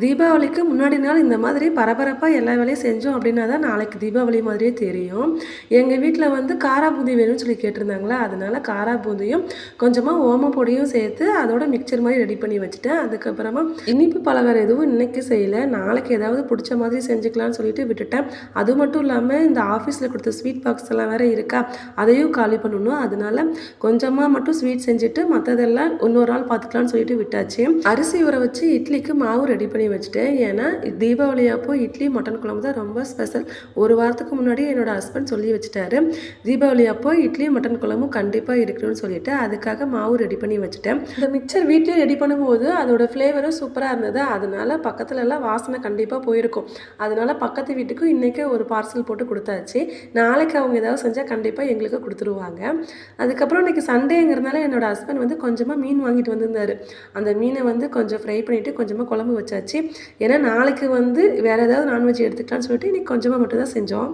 தீபாவளிக்கு முன்னாடி நாள் இந்த மாதிரி பரபரப்பாக எல்லா வேலையும் செஞ்சோம் அப்படின்னா தான் நாளைக்கு தீபாவளி மாதிரியே தெரியும். எங்கள் வீட்டில் வந்து காரா பூந்தி வேணும்னு சொல்லி கேட்டிருந்தாங்களா, அதனால காரா பூந்தியும் கொஞ்சமாக ஓமப்பொடியும் சேர்த்து அதோட மிக்சர் மாதிரி ரெடி பண்ணி வச்சுட்டேன். அதுக்கப்புறமா இனிப்பு பலகாரம் எதுவும் இன்னைக்கு செய்யலை, நாளைக்கு ஏதாவது பிடிச்ச மாதிரி செஞ்சுக்கலாம்னு சொல்லிட்டு விட்டுட்டேன். அது மட்டும் இல்லாமல் இந்த ஆஃபீஸில் கொடுத்த ஸ்வீட் பாக்ஸ் எல்லாம் வேற இருக்கா, அதையும் காலி பண்ணணும். அதனால கொஞ்சமாக மட்டும் ஸ்வீட் செஞ்சுட்டு மற்றதெல்லாம் இன்னொரு நாள் பார்த்துக்கலாம்னு சொல்லிட்டு விட்டாச்சு. அரிசி ஊற வச்சு இட்லிக்கு மாவு ரெடி பண்ணி வச்சுட்டேன். ஏன்னா தீபாவளி அப்போ இட்லி மட்டன் குழம்பு தான் ரொம்ப ஸ்பெஷல். ஒரு வாரத்துக்கு முன்னாடி என்னோட ஹஸ்பண்ட் சொல்லி வச்சுட்டாரு, தீபாவளி அப்போ இட்லி மட்டன் குழம்பும் கண்டிப்பாக இருக்கணும்னு சொல்லிட்டு அதுக்காக மாவு ரெடி பண்ணி வச்சுட்டேன். இந்த மிக்சர் வீட்லேயே ரெடி பண்ணும்போது அதோட ஃப்ளேவரும் சூப்பராக இருந்தது. அதனால பக்கத்துல எல்லாம் வாசனை கண்டிப்பாக போயிருக்கும். அதனால பக்கத்து வீட்டுக்கும் இன்றைக்கே ஒரு பார்சல் போட்டு கொடுத்தாச்சு. நாளைக்கு அவங்க ஏதாவது செஞ்சால் கண்டிப்பாக எங்களுக்கு கொடுத்துருவாங்க. அதுக்கப்புறம் இன்றைக்கி சண்டேங்கிறதுனால என்னோட ஹஸ்பண்ட் வந்து கொஞ்சமாக மீன் வாங்கிட்டு வந்திருந்தாரு. அந்த மீனை வந்து கொஞ்சம் ஃப்ரை பண்ணிவிட்டு கொஞ்சமாக குழம்பு வச்சாச்சு. ஏன்னா நாளைக்கு வந்து வேறு ஏதாவது நான்வெஜ் எடுத்துக்கலாம்னு சொல்லிட்டு இன்றைக்கி கொஞ்சமாக மட்டும் தான் செஞ்சோம்.